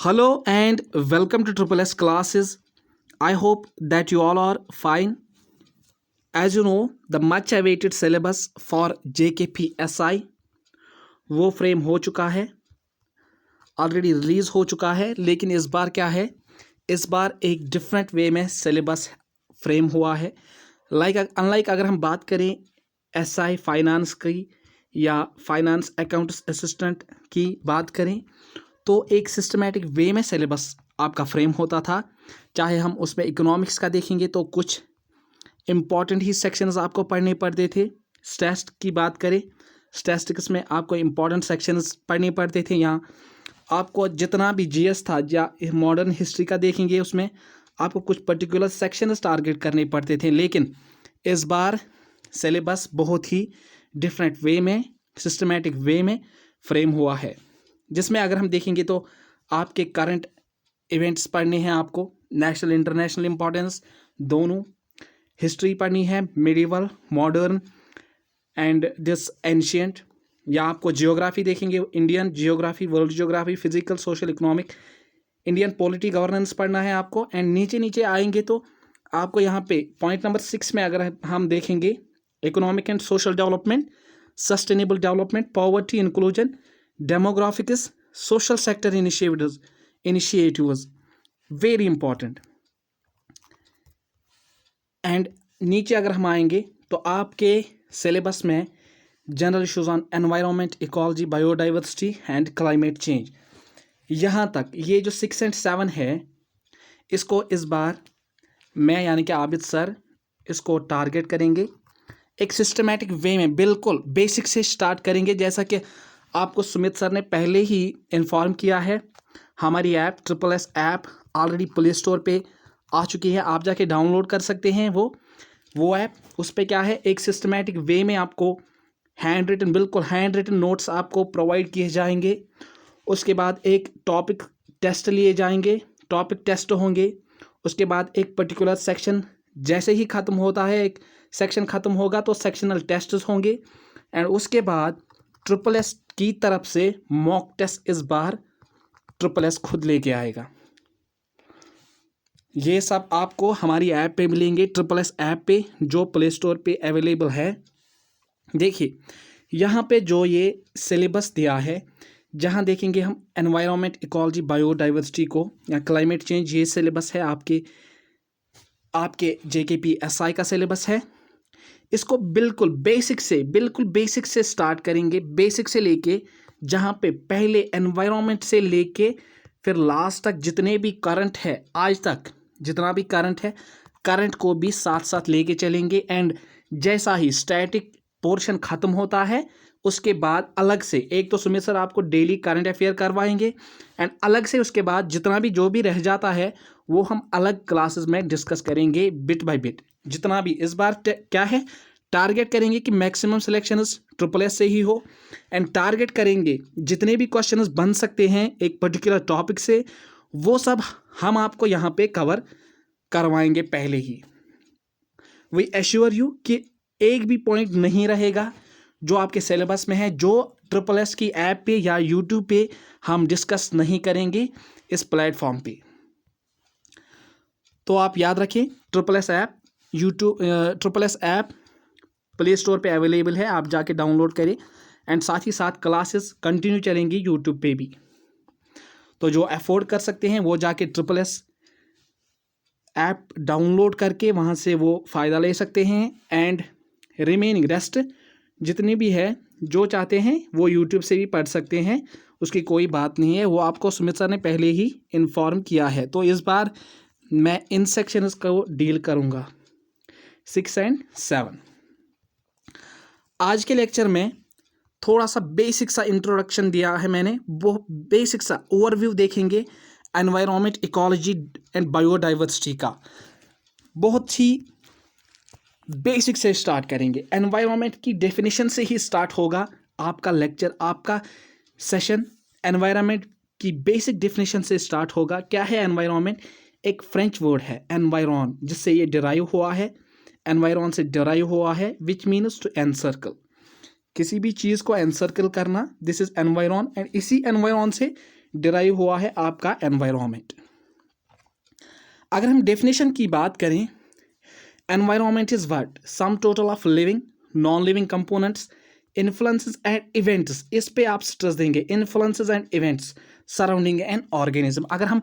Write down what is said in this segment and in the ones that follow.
Hello and welcome to Triple S classes. I hope that you all are fine. As you know, the much awaited syllabus for JKPSI वो frame हो चुका है, already release हो चुका है, लेकिन इस बार क्या है, इस बार एक डिफरेंट वे में सिलेबस फ्रेम हुआ है। अनलाइक अगर हम बात करें एसआई फाइनेंस की या फाइनेंस अकाउंट्स असिस्टेंट की बात करें तो एक सिस्टमेटिक वे में सिलेबस आपका फ्रेम होता था। चाहे हम उसमें इकोनॉमिक्स का देखेंगे तो कुछ इम्पॉर्टेंट ही सेक्शंस आपको पढ़ने पड़ते थे। स्टैट्स की बात करें, स्टैटिस्टिक्स में आपको इम्पॉर्टेंट सेक्शंस पढ़ने पड़ते थे। यहाँ आपको जितना भी जीएस था या मॉडर्न हिस्ट्री का देखेंगे उसमें आपको कुछ पर्टिकुलर सेक्शंस टारगेट करने पड़ते थे। लेकिन इस बार सिलेबस बहुत ही डिफरेंट वे में, सिस्टमेटिक वे में फ्रेम हुआ है, जिसमें अगर हम देखेंगे तो आपके करंट इवेंट्स पढ़ने हैं, आपको नेशनल इंटरनेशनल इम्पोर्टेंस दोनों, हिस्ट्री पढ़नी है, medieval, modern and this ancient, या आपको जियोग्राफी देखेंगे, Indian geography, world geography, physical, social, economic, Indian polity, governance पढ़ना है आपको। एंड नीचे नीचे आएंगे तो आपको यहाँ पे पॉइंट नंबर 6 में अगर हम देखेंगे economic and social development, sustainable development, poverty inclusion, demographics, social sector initiatives very important. And नीचे अगर हम आएंगे तो आपके सिलेबस में general issues on environment, ecology, biodiversity and climate change, यहाँ तक ये जो 6 और 7 है, इसको इस बार मैं यानी कि आबिद सर इसको टारगेट करेंगे एक सिस्टमेटिक वे में, बिल्कुल बेसिक से स्टार्ट करेंगे। जैसा कि आपको सुमित सर ने पहले ही इन्फॉर्म किया है, हमारी app triple S app already play store पे आ चुकी है, आप जाके डाउनलोड कर सकते हैं वो ऐप। उस पर क्या है, एक सिस्टमेटिक वे में आपको हैंड रिटन, बिल्कुल हैंड रिटन नोट्स आपको प्रोवाइड किए जाएंगे। उसके बाद एक टॉपिक टेस्ट लिए जाएंगे, टॉपिक टेस्ट होंगे। उसके बाद एक पर्टिकुलर सेक्शन जैसे ही ख़त्म होता है, एक सेक्शन ख़त्म होगा तो सेक्शनल टेस्ट होंगे। एंड उसके बाद ट्रिपल एस की तरफ से मॉक टेस्ट इस बार ट्रिपल एस खुद लेके आएगा। ये सब आपको हमारी ऐप पे मिलेंगे, ट्रिपल एस ऐप पे जो प्ले स्टोर पे अवेलेबल है। देखिए यहाँ पे जो ये सिलेबस दिया है, जहाँ देखेंगे हम एनवायरनमेंट, इकोलॉजी, बायोडाइवर्सिटी को या क्लाइमेट चेंज, ये सिलेबस है आपके JKPSI का सिलेबस है। इसको बिल्कुल बेसिक से स्टार्ट करेंगे, बेसिक से लेके जहाँ पे पहले एनवायरनमेंट से लेके फिर लास्ट तक जितने भी करंट है, आज तक जितना भी करंट है, करंट को भी साथ साथ लेके चलेंगे। एंड जैसा ही स्टैटिक पोर्शन ख़त्म होता है उसके बाद अलग से एक तो सुमित सर आपको डेली करंट अफेयर करवाएंगे, एंड अलग से उसके बाद जितना भी जो भी रह जाता है वो हम अलग क्लासेस में डिस्कस करेंगे बिट बाय बिट। जितना भी इस बार क्या है, टारगेट करेंगे कि मैक्सिमम सिलेक्शंस ट्रिपल एस से ही हो, एंड टारगेट करेंगे जितने भी क्वेश्चंस बन सकते हैं एक पर्टिकुलर टॉपिक से, वो सब हम आपको यहाँ पे कवर करवाएंगे पहले ही। वी एश्योर यू कि एक भी पॉइंट नहीं रहेगा जो आपके सिलेबस में है जो ट्रिपल एस की ऐप पे या यूट्यूब पे हम डिस्कस नहीं करेंगे इस प्लेटफॉर्म पे। तो आप याद रखें, triple S app play store पे अवेलेबल है, आप जाके डाउनलोड करें। एंड साथ ही साथ क्लासेस कंटिन्यू चलेंगी यूट्यूब पे भी, तो जो अफोर्ड कर सकते हैं वो जाके ट्रिपल एस ऐप डाउनलोड करके वहाँ से वो फ़ायदा ले सकते हैं। एंड रिमेनिंग रेस्ट जितनी भी है, जो चाहते हैं वो यूट्यूब से भी पढ़ सकते हैं, उसकी कोई बात नहीं है, वो आपको सुमित सर ने पहले ही इन्फॉर्म किया है। तो इस बार मैं इन सेक्शंस को डील करूँगा 6 और 7। आज के लेक्चर में थोड़ा सा बेसिक सा इंट्रोडक्शन दिया है मैंने, वो बेसिक सा ओवरव्यू देखेंगे एनवायरनमेंट, इकोलॉजी एंड बायोडाइवर्सिटी का। बहुत ही बेसिक से स्टार्ट करेंगे, एनवायरनमेंट की डेफिनेशन से ही स्टार्ट होगा आपका लेक्चर, आपका सेशन एनवायरनमेंट की बेसिक डेफिनेशन से स्टार्ट होगा। क्या है एनवायरनमेंट? एक फ्रेंच वर्ड है एनवायरन, जिससे ये डिराइव हुआ है, एनवायरन से डिराइव हुआ है, विच मीन्स टू एनसर्कल, किसी भी चीज़ को एनसर्कल करना, दिस इज एनवायरन। एंड इसी एनवायरन से डिराइव हुआ है आपका एनवायरनमेंट। अगर हम डेफिनेशन की बात करें, environment is what? Sum total of living non living components, influences and events. इस पे आप स्ट्रेस देंगे, influences and events surrounding an organism. अगर हम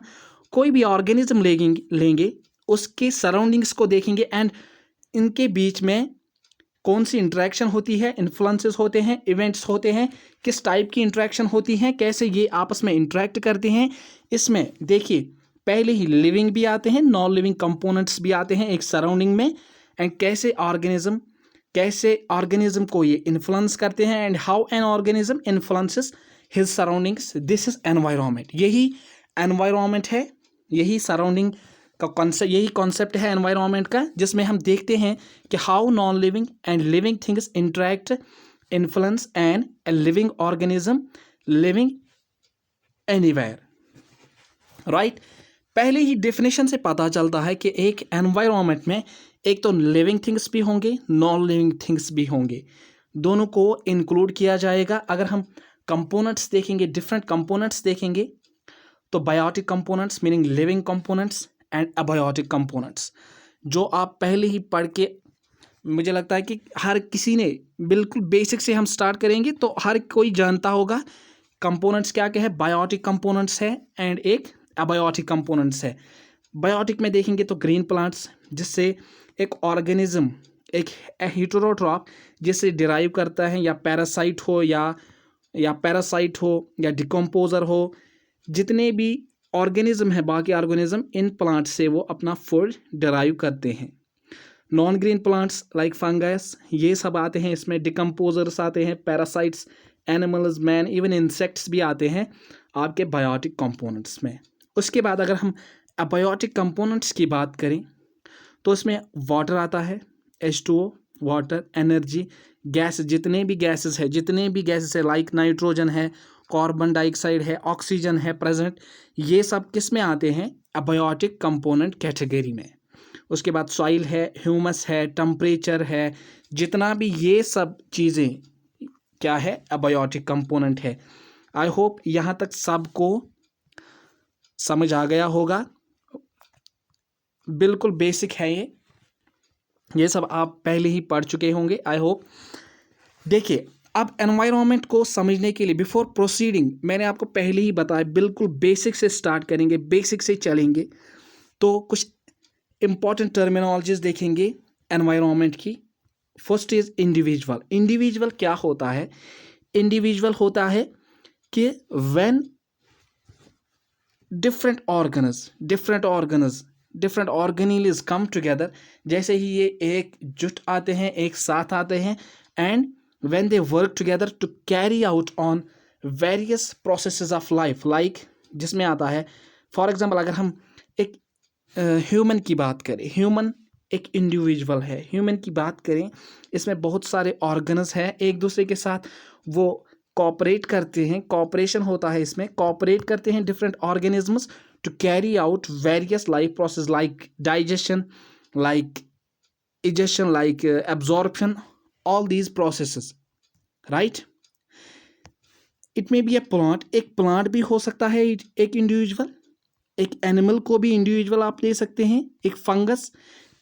कोई भी ऑर्गेनिज्म लेंगे उसके सराउंडिंग्स को देखेंगे एंड इनके बीच में कौन सी इंटरेक्शन होती है, इन्फ्लुएंसेस होते हैं, इवेंट्स होते हैं, किस टाइप की इंटरेक्शन होती हैं, कैसे ये आपस में इंटरेक्ट करते हैं। इसमें देखिए पहले ही लिविंग भी आते हैं, नॉन लिविंग कंपोनेंट्स भी आते हैं एक सराउंडिंग में, एंड कैसे ऑर्गेनिज्म को ये इन्फ्लुएंस करते हैं and how an organism influences his surroundings. This is environment. यही एनवायरनमेंट है, यही सराउंडिंग का कॉन्सेप्ट, यही कॉन्सेप्ट है एनवायरनमेंट का, जिसमें हम देखते हैं कि how non living and living things interact, influence and a living organism living anywhere, right. पहले ही डेफिनेशन से पता चलता है कि एक एनवायरनमेंट में एक तो लिविंग थिंग्स भी होंगे, नॉन लिविंग थिंग्स भी होंगे, दोनों को इंक्लूड किया जाएगा। अगर हम कंपोनेंट्स देखेंगे, डिफरेंट कंपोनेंट्स देखेंगे, तो biotic components meaning living components and abiotic components, जो आप पहले ही पढ़ के, मुझे लगता है कि हर किसी ने, बिल्कुल बेसिक से हम स्टार्ट करेंगे तो हर कोई जानता होगा कंपोनेंट्स क्या क्या है। बायोटिक कंपोनेंट्स है एंड एक अबायोटिक कंपोनेंट्स है। बायोटिक में देखेंगे तो ग्रीन प्लांट्स, जिससे एक ऑर्गेनिज्म, एक हेटेरोट्रॉफ जिससे डिराइव करता है, या पैरासाइट हो या डिकम्पोजर हो, जितने भी ऑर्गेनिज्म है, बाकी ऑर्गेनिज्म इन प्लांट से वो अपना फूड डिराइव करते हैं। Non green plants like fungus, ये सब आते हैं इसमें, डिकम्पोजर्स आते हैं, parasites, animals, man, even insects भी आते हैं आपके बायोटिक कंपोनेंट्स में। उसके बाद अगर हम अबायोटिक कंपोनेंट्स की बात करें तो इसमें वाटर आता है, H2O, वाटर, एनर्जी, गैस, जितने भी गैसेस है लाइक नाइट्रोजन है, कार्बन डाइऑक्साइड है, ऑक्सीजन है प्रेजेंट, ये सब किस में आते हैं? अबायोटिक कंपोनेंट कैटेगरी में। उसके बाद सॉइल है, ह्यूमस है, टेम्परेचर है, जितना भी ये सब चीज़ें क्या है? अबायोटिक कंपोनेंट है। आई होप यहाँ तक सबको समझ आ गया होगा। बिल्कुल बेसिक है ये सब आप पहले ही पढ़ चुके होंगे, आई होप। देखिए अब एनवायरनमेंट को समझने के लिए, बिफोर प्रोसीडिंग, मैंने आपको पहले ही बताया, बिल्कुल बेसिक से स्टार्ट करेंगे, बेसिक से चलेंगे, तो कुछ इंपॉर्टेंट टर्मिनोलॉजीज देखेंगे एनवायरनमेंट की। First is individual. इंडिविजुअल क्या होता है? इंडिविजुअल होता है कि when different organelles come together, जैसे ही ये एक जुट आते हैं, एक साथ आते हैं, and when they work together to carry out on various processes of life, like जिसमें आता है, फॉर एग्जांपल अगर हम एक ह्यूमन की बात करें, ह्यूमन एक इंडिविजुअल है, ह्यूमन की बात करें, इसमें बहुत सारे ऑर्गन्स हैं, एक दूसरे के साथ वो कॉपरेट करते हैं, कॉपरेशन होता है इसमें, कॉपरेट करते हैं different organisms to carry out various life process like digestion, like ingestion, like absorption, all these processes, right. It may be a plant, एक प्लांट भी हो सकता है एक इंडिविजुअल, एक एनिमल को भी इंडिविजुअल आप ले सकते हैं, एक फंगस,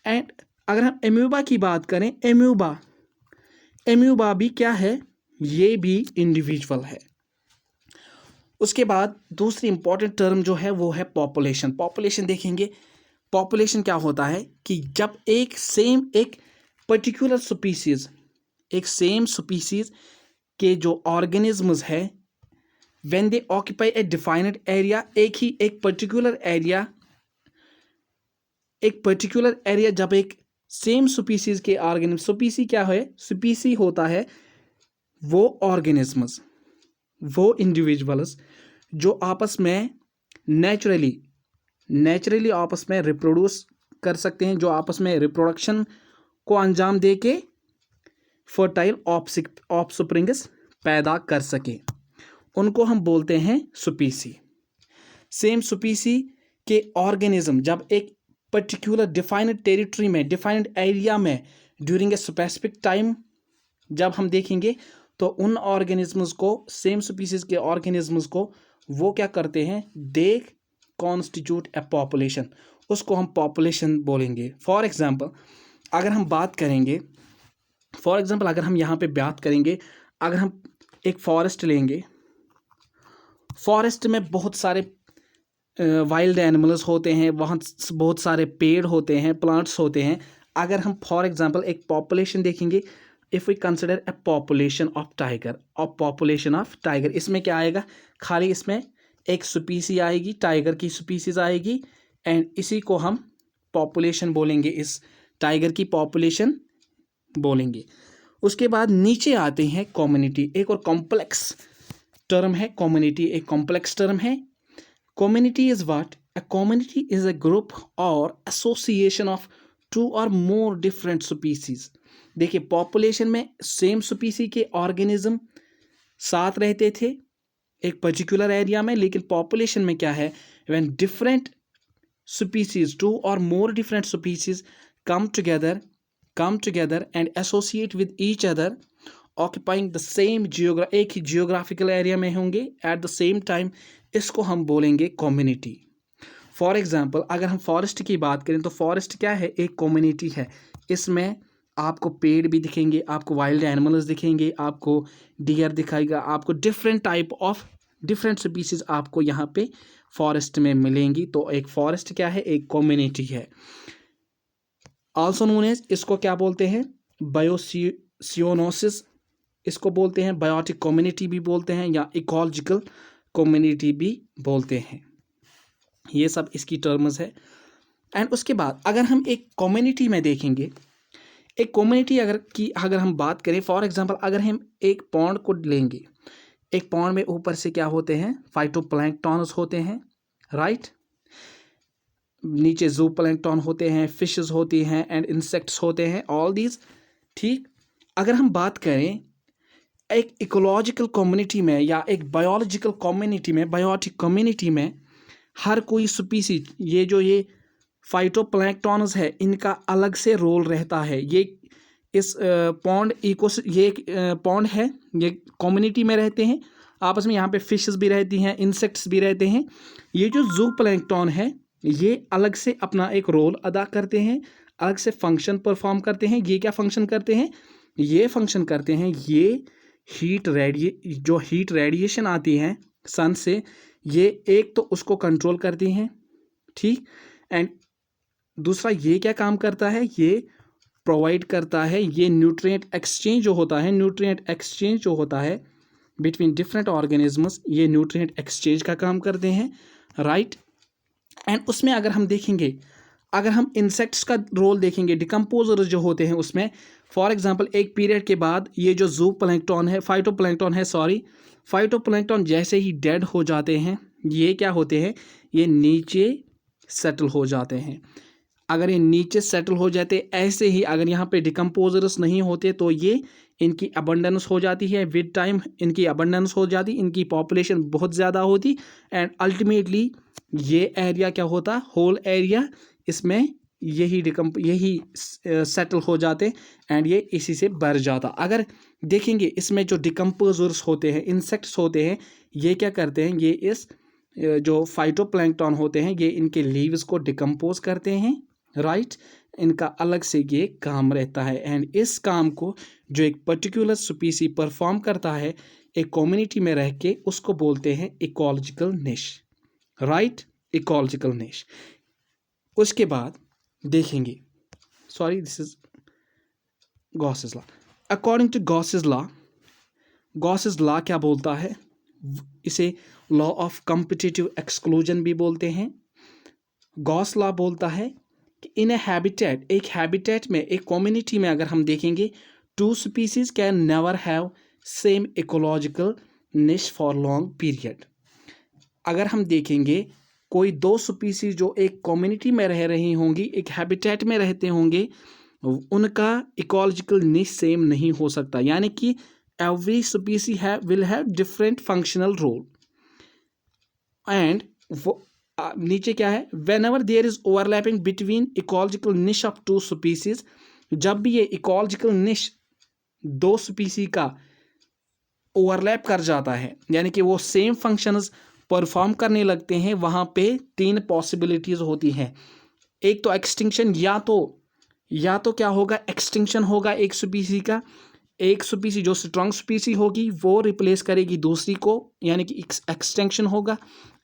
एंड अगर हम एम्यूबा की बात करें, एम्यूबा भी क्या है? ये भी इंडिविजुअल है। उसके बाद दूसरी इंपॉर्टेंट टर्म जो है वो है पॉपुलेशन। पॉपुलेशन देखेंगे, पॉपुलेशन क्या होता है कि जब एक पर्टिकुलर स्पीसीज, एक सेम स्पीसीज के जो ऑर्गेनिजम्स है, when they occupy A defined area, एक पर्टिकुलर एरिया जब एक सेम स्पीसीज के ऑर्गेनिज्म, स्पीसी क्या है? स्पीसी होता है वो ऑर्गेनिजम्स, वो इंडिविजुअल्स जो आपस में नेचुरली आपस में रिप्रोड्यूस कर सकते हैं, जो आपस में रिप्रोडक्शन को अंजाम दे के फर्टाइल ऑफस्प्रिंग्स पैदा कर सके, उनको हम बोलते हैं स्पीसी। सेम स्पीसी के ऑर्गेनिज्म जब एक पर्टिकुलर डिफाइंड टेरिटरी में, डिफाइंड एरिया में, ड्यूरिंग ए स्पेसिफिक टाइम जब हम देखेंगे, तो उन ऑर्गेनिजम्स को, सेम स्पीसीज के ऑर्गेनिजम्स को वो क्या करते हैं, दे कॉन्स्टिट्यूट ए पॉपुलेशन, उसको हम पॉपुलेशन बोलेंगे। फॉर एग्जांपल अगर हम बात करेंगे, अगर हम यहाँ पे बात करेंगे, अगर हम एक फॉरेस्ट लेंगे, फॉरेस्ट में बहुत सारे वाइल्ड एनिमल्स होते हैं, वहाँ बहुत सारे पेड़ होते हैं, प्लांट्स होते हैं। अगर हम फॉर एग्जांपल एक पॉपुलेशन देखेंगे, if we consider a population of tiger और पॉपुलेशन ऑफ टाइगर, इसमें क्या आएगा, खाली इसमें एक स्पीसी आएगी, टाइगर की स्पीसीज आएगी, एंड इसी को हम पॉपुलेशन बोलेंगे, इस टाइगर की पॉपुलेशन बोलेंगे। उसके बाद नीचे आते हैं कम्युनिटी, एक और कॉम्प्लेक्स टर्म है कम्युनिटी, एक कॉम्प्लेक्स टर्म है। Community is what, a community is a group और एसोसिएशन ऑफ टू और मोर डिफरेंट स्पीसीज। देखिए पॉपुलेशन में सेम स्पीसी के ऑर्गेनिज्म साथ रहते थे एक पर्टिकुलर एरिया में, लेकिन पॉपुलेशन में क्या है, व्हेन डिफरेंट स्पीसीज, टू और more different species come together and associate with each other occupying the same एक ही जियोग्राफिकल एरिया में होंगे एट द सेम टाइम, इसको हम बोलेंगे कम्युनिटी। फॉर एग्जांपल अगर हम फॉरेस्ट की बात करें तो फॉरेस्ट क्या है, एक कम्युनिटी है। इसमें आपको पेड़ भी दिखेंगे, आपको वाइल्ड एनिमल्स दिखेंगे, आपको डियर दिखाएगा, आपको different type of different species आपको यहाँ पे फॉरेस्ट में मिलेंगी। तो एक फॉरेस्ट क्या है, एक कम्युनिटी है। आल्सो नोन एज, इसको क्या बोलते हैं, बायोसियोनोसिस इसको बोलते हैं, बायोटिक कम्युनिटी भी बोलते हैं, या इकोलॉजिकल कम्युनिटी भी बोलते हैं। ये सब इसकी टर्म्स है। एंड उसके बाद अगर हम एक कम्युनिटी में देखेंगे, एक कम्युनिटी अगर हम बात करें, फॉर एग्जांपल अगर हम एक पॉन्ड को लेंगे, एक पॉन्ड में ऊपर से क्या होते हैं, फाइटोप्लैंक्टन्स होते हैं, राइट, नीचे ज़ूप्लैंक्टन होते हैं, फिशेस होती हैं, एंड इंसेक्ट्स होते हैं, ऑल दीज, ठीक। अगर हम बात करें एक इकोलॉजिकल कम्युनिटी में या एक बायोलॉजिकल कम्युनिटी में, बायोटिक कम्युनिटी में, हर कोई स्पीसी, ये फाइटोप्लैंक्टन्स है, इनका अलग से रोल रहता है। ये इस पॉन्ड ये पॉन्ड है, ये कम्युनिटी में रहते हैं आपस में, यहाँ पे फिशेस भी रहती हैं, इंसेक्ट्स भी रहते हैं। ये जो ज़ूप्लैंक्टन है ये अलग से अपना एक रोल अदा करते हैं, अलग से फंक्शन परफॉर्म करते हैं। ये क्या फंक्शन करते हैं, ये फंक्शन करते हैं, ये जो हीट रेडिएशन आती है सन से, ये एक तो उसको कंट्रोल करती हैं, ठीक, एंड दूसरा ये क्या काम करता है, ये प्रोवाइड करता है, ये न्यूट्रिएंट एक्सचेंज जो होता है बिटवीन डिफरेंट ऑर्गेनिजम्स, ये न्यूट्रिएंट एक्सचेंज का काम करते हैं, राइट। एंड उसमें अगर हम देखेंगे, अगर हम इंसेक्ट्स का रोल देखेंगे, डिकम्पोजर्स जो होते हैं उसमें, फॉर एग्जांपल एक पीरियड के बाद ये जो फाइटोप्लैंक्टन जैसे ही डेड हो जाते हैं, ये क्या होते हैं, ये नीचे सेटल हो जाते हैं। अगर ये नीचे सेटल हो जाते, ऐसे ही अगर यहाँ पे डिकम्पोजर्स नहीं होते तो ये इनकी अबंडेंस हो जाती है, विद टाइम इनकी अबंडेंस हो जाती, इनकी पॉपुलेशन बहुत ज़्यादा होती, एंड अल्टीमेटली ये एरिया क्या होता, होल एरिया इसमें यही सेटल हो जाते, एंड ये इसी से भर जाता। अगर देखेंगे इसमें जो डिकम्पोजर्स होते हैं, इंसेक्ट्स होते हैं, ये क्या करते हैं, ये इस जो फाइटोप्लैंक्टन होते हैं, ये इनके लीव्स को डिकम्पोज करते हैं, राइट, इनका अलग से ये काम रहता है। एंड इस काम को जो एक पर्टिकुलर स्पीसी परफॉर्म करता है एक कम्युनिटी में रह के, उसको बोलते हैं इकोलॉजिकल निश, राइट, इकोलॉजिकल निश। उसके बाद देखेंगे, this is Gause's law. According to Gause's law क्या बोलता है, इसे लॉ ऑफ कॉम्पिटिटिव एक्सक्लूजन भी बोलते हैं। गॉस लॉ बोलता है कि इन ए हैबिटेट, एक हैबिटेट में, एक कम्युनिटी में अगर हम देखेंगे, two species can never have same ecological niche for long period. अगर हम देखेंगे कोई दो स्पीसीज जो एक कम्युनिटी में रह रही होंगी, एक हैबिटेट में रहते होंगे, उनका इकोलॉजिकल निश सेम नहीं हो सकता, यानी कि every species will have different functional role. And नीचे क्या है, whenever there is overlapping between ecological niche of two species, जब भी ये इकोलॉजिकल निश दो स्पीसी का ओवरलैप कर जाता है, यानी कि वो सेम फंक्शंस परफॉर्म करने लगते हैं, वहाँ पे 3 पॉसिबिलिटीज़ होती हैं। एक तो एक्सटिंक्शन, या तो क्या होगा, एक्सटिंक्शन होगा एक स्पीसी का। एक स्पीसी जो स्ट्रॉन्ग स्पीसी होगी वो रिप्लेस करेगी दूसरी को, यानी कि एक्सटेंक्शन होगा,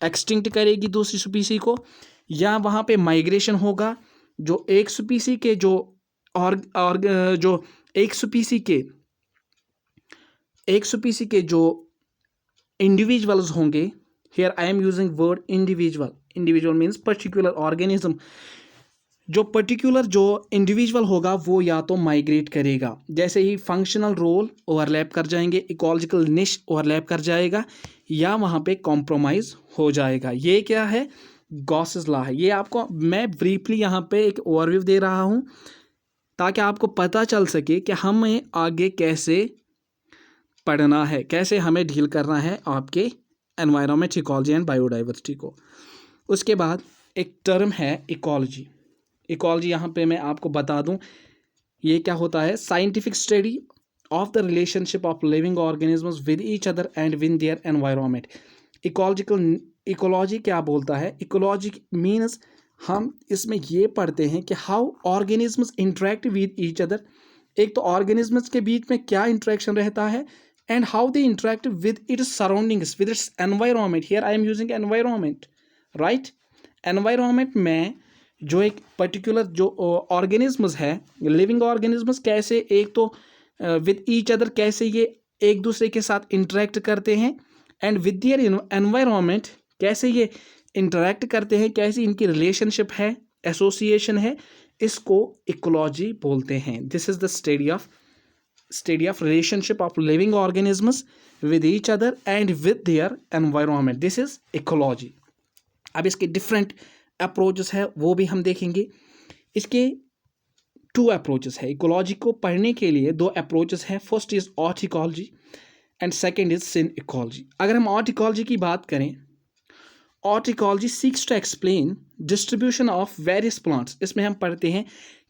एक्सटिंक्ट करेगी दूसरी स्पीसी को। या वहाँ पे माइग्रेशन होगा, जो एक स्पीसी के जो जो एक स्पीसी के जो इंडिविजुअल्स होंगे, here I am using word individual means particular organism. जो पर्टिकुलर जो इंडिविजुअल होगा वो या तो माइग्रेट करेगा, जैसे ही फंक्शनल रोल ओवरलैप कर जाएंगे, इकोलॉजिकल निश ओवरलैप कर जाएगा, या वहाँ पे कॉम्प्रोमाइज़ हो जाएगा। ये क्या है, गॉसेस लॉ है। ये आपको मैं ब्रीफली यहाँ पे एक ओवरव्यू दे रहा हूँ ताकि आपको पता चल सके कि हमें आगे कैसे पढ़ना है, कैसे हमें डील करना है आपके एनवायरनमेंट, इकोलॉजी एंड बायोडाइवर्सिटी को। उसके बाद एक टर्म है इकोलॉजी। इकोलॉजी यहाँ पे मैं आपको बता दूँ ये क्या होता है, scientific study of the relationship of living organisms with each other and with their environment. Ecology क्या बोलता है, इकोलॉजी मीन्स हम इसमें ये पढ़ते हैं कि how organisms interact with each other. एक तो ऑर्गेनिजम्स के बीच में क्या इंटरेक्शन रहता है, and how they interact with its surroundings, with its environment. Here I am using environment, right. Environment में जो एक पर्टिकुलर जो ऑर्गेनिजम्स है, लिविंग ऑर्गेनिजम्स, कैसे एक तो विद ईच अदर कैसे ये एक दूसरे के साथ इंटरेक्ट करते हैं, एंड विद देयर एनवायरनमेंट कैसे ये इंटरेक्ट करते हैं, कैसी इनकी रिलेशनशिप है, एसोसिएशन है, इसको इकोलॉजी बोलते हैं। This is the study of relationship of living organisms with each other and with their environment, this is ecology. अब इसके डिफरेंट अप्रोचेस है वो भी हम देखेंगे। इसके 2 अप्रोचेस है इकोलॉजी को पढ़ने के लिए, 2 अप्रोचेस हैं। First is autecology and second is synecology. अगर हम ऑर्ट इकोलॉजी की बात करें, autecology seeks to explain distribution of various plants. इसमें हम पढ़ते हैं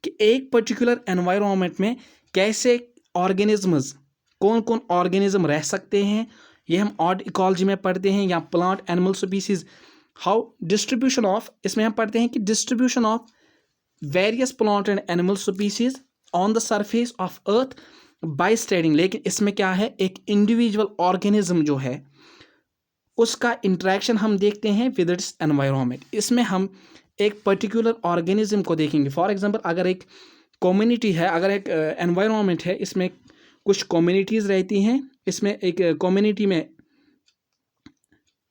कि एक पर्टिकुलर एनवायरनमेंट में कैसे ऑर्गेनिजम्स, कौन कौन ऑर्गेनिज्म रह सकते हैं, ये हम ऑर्ट इकोलॉजी में पढ़ते हैं। या plant animal species, how distribution of, इसमें हम पढ़ते हैं कि distribution of various plant and animal species on the surface of earth by studying. लेकिन इसमें क्या है, एक इंडिविजुअल ऑर्गेनिज्म जो है उसका इंटरेक्शन हम देखते हैं विद इट्स एनवायरनमेंट। इसमें हम एक पर्टिकुलर ऑर्गेनिज्म को देखेंगे। फॉर एग्जांपल, अगर एक कम्युनिटी है, अगर एक एनवायरनमेंट है, इसमें कुछ कम्युनिटीज़ रहती हैं, इसमें एक कम्युनिटी में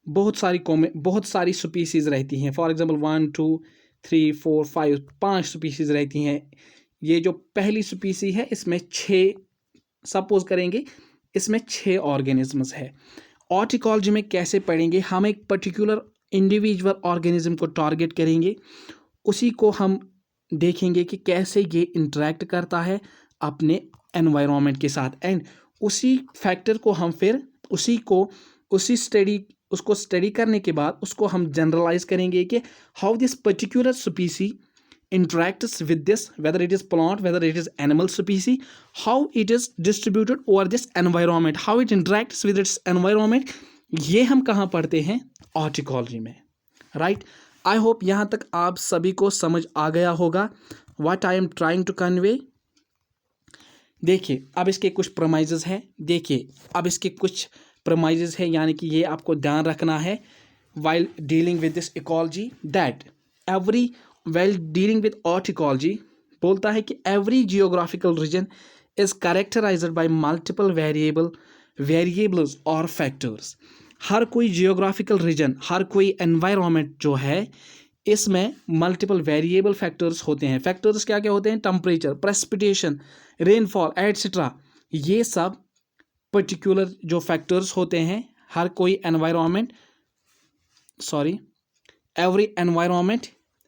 बहुत सारी स्पीसीज़ रहती हैं। फॉर एग्जांपल 1 2 3 4 5 5 स्पीसीज़ रहती हैं। ये जो पहली स्पीसी है इसमें 6, सपोज करेंगे इसमें 6 ऑर्गेनिजम्स है। ऑर्ट इकोलॉजी में कैसे पढ़ेंगे, हम एक पर्टिकुलर इंडिविजुअल ऑर्गेनिज्म को टारगेट करेंगे, उसी को हम देखेंगे कि कैसे ये इंटरेक्ट करता है अपने एनवायरनमेंट के साथ, एंड उसी फैक्टर को हम फिर उसको स्टडी करने के बाद उसको हम जनरलाइज करेंगे कि how this particular स्पीसी interacts with this, whether it is plant, whether it is animal species, how it is distributed over this environment, how it interacts with its environment। ये हम कहाँ पढ़ते हैं, ऑर्ट इकोलॉजी में, right. I hope यहाँ तक आप सभी को समझ आ गया होगा what I am trying to convey. देखिए अब इसके कुछ प्रमाइजेस हैं, यानी कि ये आपको ध्यान रखना है while dealing with this ecology, that while dealing with art ecology बोलता है कि every geographical region is characterized by multiple variables or factors। हर कोई geographical region, हर कोई environment जो है इसमें multiple variable factors होते हैं। factors क्या क्या होते हैं, temperature, precipitation, rainfall etc। ये सब particular जो factors होते हैं, हर कोई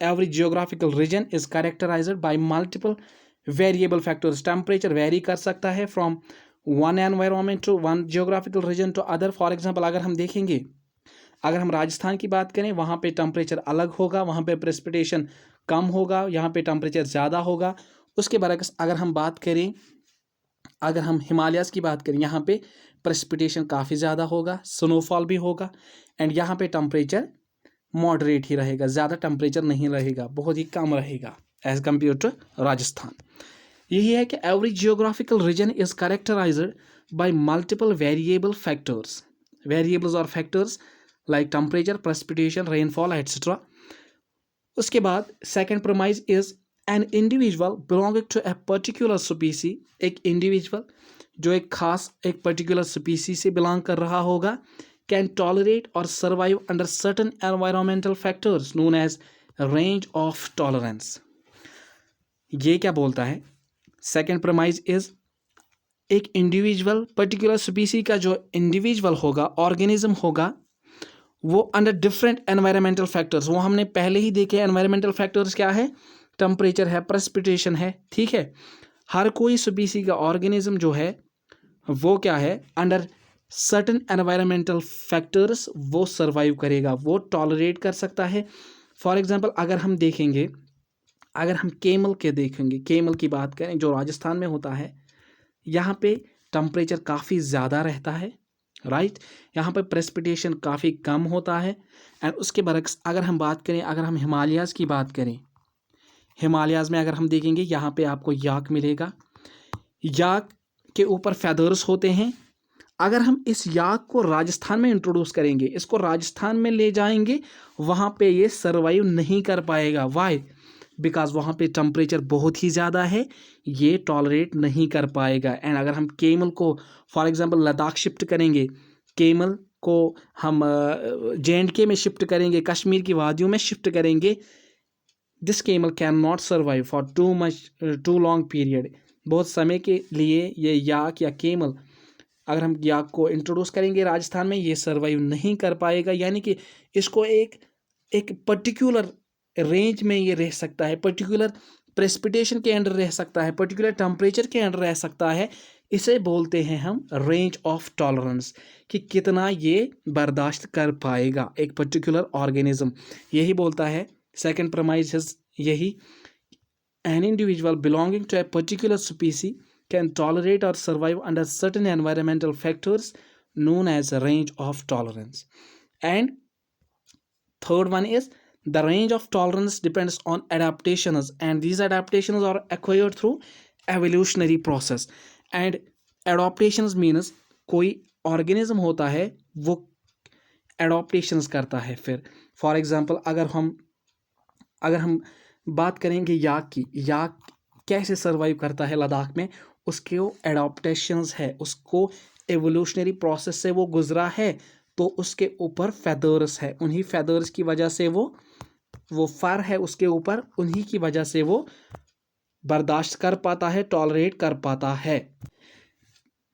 every geographical region is characterized by multiple variable factors। temperature vary कर सकता है from one environment to one geographical region to other। for example, अगर हम देखेंगे, अगर हम राजस्थान की बात करें, वहाँ पे टेम्परेचर अलग होगा, वहाँ पे प्रेसिपिटेशन कम होगा, यहाँ पे टेम्परेचर ज़्यादा होगा। उसके बरक्स अगर हम हिमालयाज़ की बात करें, यहाँ पे प्रेसिपिटेशन काफ़ी ज़्यादा होगा, स्नोफॉल भी होगा, एंड यहाँ पे टेम्परेचर मॉडरेट ही रहेगा, ज़्यादा टेम्परेचर नहीं रहेगा, बहुत ही कम रहेगा एज कम्पेयर टू राजस्थान। यही है कि every geographical region is characterised by multiple variable factors, variables और factors like temperature, precipitation, rainfall etcetera. उसके बाद second promise is an individual belonging to a particular species, एक इंडिविजुअल जो एक खास एक पर्टिकुलर स्पीसी से बिलोंग कर रहा होगा, can tolerate or survive under certain environmental factors known as range of tolerance. ये क्या बोलता है? सेकंड प्रोमाइज इज एक इंडिविजुअल पर्टिकुलर स्पीसी का जो इंडिविजुअल होगा, ऑर्गेनिज्म होगा, वो अंडर डिफरेंट एनवायरमेंटल फैक्टर्स, वो हमने पहले ही देखे एनवायरमेंटल फैक्टर्स क्या है, टेम्परेचर है, प्रेसिपिटेशन है, ठीक है। हर कोई स्पीसी का ऑर्गेनिज्म जो है वो क्या है, अंडर सर्टन एनवायरमेंटल फैक्टर्स वो सर्वाइव करेगा, वो टॉलरेट कर सकता है। फॉर एग्जांपल अगर हम देखेंगे, अगर हम केमल के देखेंगे, केमल की बात करें जो राजस्थान में होता है, यहाँ पे टेम्परेचर काफ़ी ज़्यादा रहता है, राइट। यहाँ पे प्रेसिपिटेशन काफ़ी कम होता है। एंड उसके बरक्स अगर हम बात करें, अगर हम हिमालयाज़ की बात करें, हिमालयाज़ में अगर हम देखेंगे यहाँ पे आपको याक मिलेगा, याक के ऊपर फेदर्स होते हैं। अगर हम इस याक को राजस्थान में इंट्रोड्यूस करेंगे, इसको राजस्थान में ले जाएंगे, वहाँ पे ये सर्वाइव नहीं कर पाएगा। वाई? बिकॉज वहाँ पे टेम्परेचर बहुत ही ज़्यादा है, ये टॉलरेट नहीं कर पाएगा। एंड अगर हम केमल को फॉर एग्जांपल लद्दाख शिफ्ट करेंगे, केमल को हम JNK में शिफ्ट करेंगे, कश्मीर की वादियों में शिफ्ट करेंगे, this camel can not survive for too long period. बहुत समय के लिए ये याक या केमल अगर हम याक को इंट्रोड्यूस करेंगे राजस्थान में, ये सर्वाइव नहीं कर पाएगा। यानी कि इसको एक पर्टिकुलर रेंज में ये रह सकता है, पर्टिकुलर प्रेसिपिटेशन के अंडर रह सकता है, पर्टिकुलर टेम्परेचर के अंडर रह सकता है। इसे बोलते हैं हम रेंज ऑफ टॉलरेंस, कि कितना ये बर्दाश्त कर पाएगा एक पर्टिकुलर ऑर्गेनिज्म। यही बोलता है सेकंड प्रोमाइज यही, an individual belonging to a particular species can tolerate or survive under certain environmental factors known as a range of tolerance. And third one is the range of tolerance depends on adaptations, and these adaptations are acquired through evolutionary process. And adaptations means कोई organism होता है वो adaptations करता है। फिर for example अगर हम बात करेंगे याक की, याक कैसे सर्वाइव करता है लद्दाख में, उसके वो एडाप्टेशंस है, उसको एवोल्यूशनरी प्रोसेस से वो गुजरा है, तो उसके ऊपर फेदर्स है, उन्हीं फेदर्स की वजह से वो फर है उसके ऊपर, उन्हीं की वजह से वो बर्दाश्त कर पाता है, टॉलरेट कर पाता है।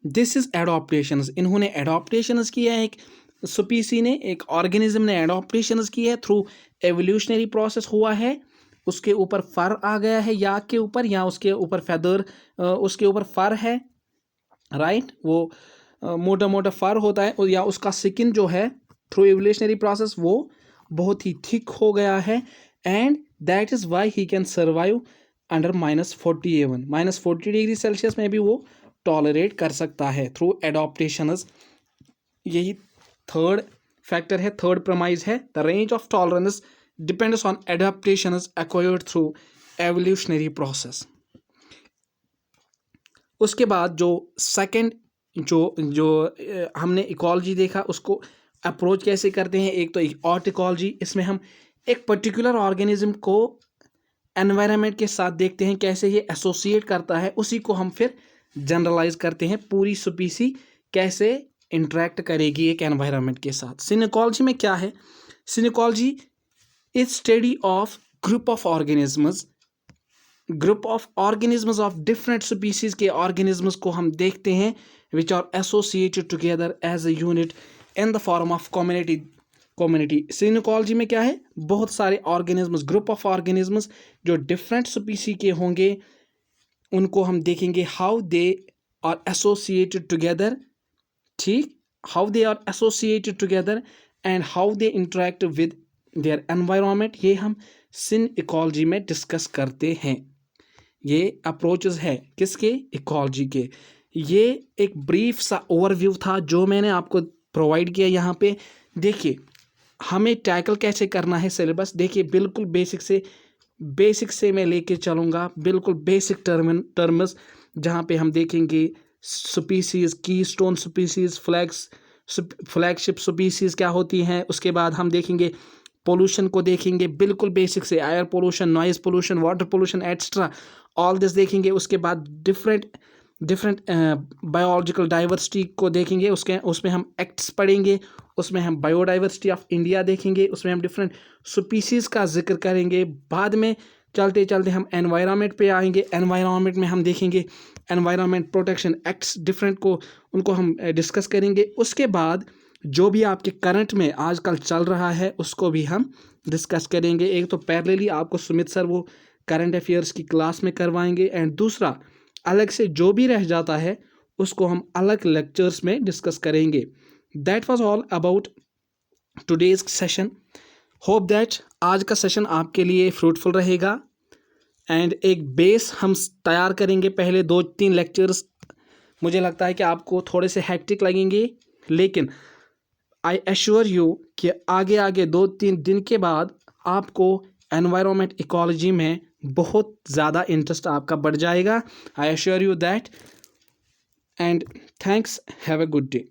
This is adaptations. इन्होंने एडाप्टेशंस किया है, एक स्पीसी ने, एक ऑर्गेनिज्म ने एडाप्टेशंस की है, थ्रू एवोल्यूशनरी प्रोसेस हुआ है, उसके ऊपर फर आ गया है याक के ऊपर, या उसके ऊपर फेदर, उसके ऊपर फर है, राइट। वो मोटा मोटा फर होता है, या उसका स्किन जो है थ्रू एवोल्यूशनरी प्रोसेस वो बहुत ही थिक हो गया है, and that is why he can survive under -40 -40 degree Celsius में भी वो टॉलरेट कर सकता है थ्रू एडाप्टेशंस। यही थर्ड फैक्टर है, थर्ड प्रमाइज है, the range of tolerance depends on adaptations acquired through evolutionary process. उसके बाद जो सेकंड जो हमने इकोलॉजी देखा, उसको अप्रोच कैसे करते हैं। एक तो ऑर्टिकोलॉजी, इसमें हम एक पर्टिकुलर ऑर्गेनिज्म को एनवायरनमेंट के साथ देखते हैं कैसे ये एसोसिएट करता है, उसी को हम फिर जनरलाइज करते हैं, पूरी स्पीसी कैसे इंटरेक्ट करेगी एक एनवायरनमेंट के साथ। सिनिकोलॉजी में क्या है, synecology is study of group of organisms of different species के ऑर्गेनिज्म्स को हम देखते हैं, which are associated together as a unit in the form of community. Synecology में क्या है, बहुत सारे ऑर्गेनिज्म्स, ग्रुप ऑफ ऑर्गेनिज्म्स जो डिफरेंट स्पीसी के होंगे, उनको हम देखेंगे how they are associated together, ठीक, how they are associated together and how they interact with their environment. ये हम सिन इकोलॉजी में डिस्कस करते हैं। ये अप्रोचेस है किसके, इकोलॉजी के। ये एक ब्रीफ सा ओवरव्यू था जो मैंने आपको प्रोवाइड किया यहाँ पे। देखिए हमें टैकल कैसे करना है सिलेबस, देखिए बिल्कुल बेसिक से मैं लेके चलूँगा, बिल्कुल बेसिक टर्म्स जहाँ पे हम देखेंगे species, keystone species, flagship species क्या होती हैं। उसके बाद हम देखेंगे पोल्यूशन को, देखेंगे बिल्कुल बेसिक से, air pollution, noise pollution, water pollution extra, all this देखेंगे। उसके बाद डिफरेंट बायोलॉजिकल डाइवर्सिटी को देखेंगे, उसमें हम एक्ट्स पढ़ेंगे, उसमें हम बायोडाइवर्सिटी ऑफ इंडिया देखेंगे, उसमें हम डिफरेंट स्पीसीज़ का जिक्र करेंगे। बाद में चलते चलते हम एनवायरनमेंट पे आएंगे, एनवायरनमेंट में हम देखेंगे एनवायरनमेंट प्रोटेक्शन एक्ट्स डिफरेंट को, उनको हम डिस्कस करेंगे। उसके बाद जो भी आपके करंट में आजकल चल रहा है उसको भी हम डिस्कस करेंगे। एक तो पैरेलली आपको सुमित सर वो करंट अफेयर्स की क्लास में करवाएंगे, एंड दूसरा अलग से जो भी रह जाता है उसको हम अलग लेक्चर्स में डिस्कस करेंगे। That was all about today's session. Hope that आज का सेशन आपके लिए फ्रूटफुल रहेगा, एंड एक बेस हम तैयार करेंगे। पहले 2-3 लेक्चर्स मुझे लगता है कि आपको थोड़े से हैक्टिक लगेंगे, लेकिन आई एश्योर यू कि आगे आगे 2-3 दिन के बाद आपको एनवायरनमेंट इकोलॉजी में बहुत ज़्यादा इंटरेस्ट आपका बढ़ जाएगा। I assure you that, and thanks, have a good day.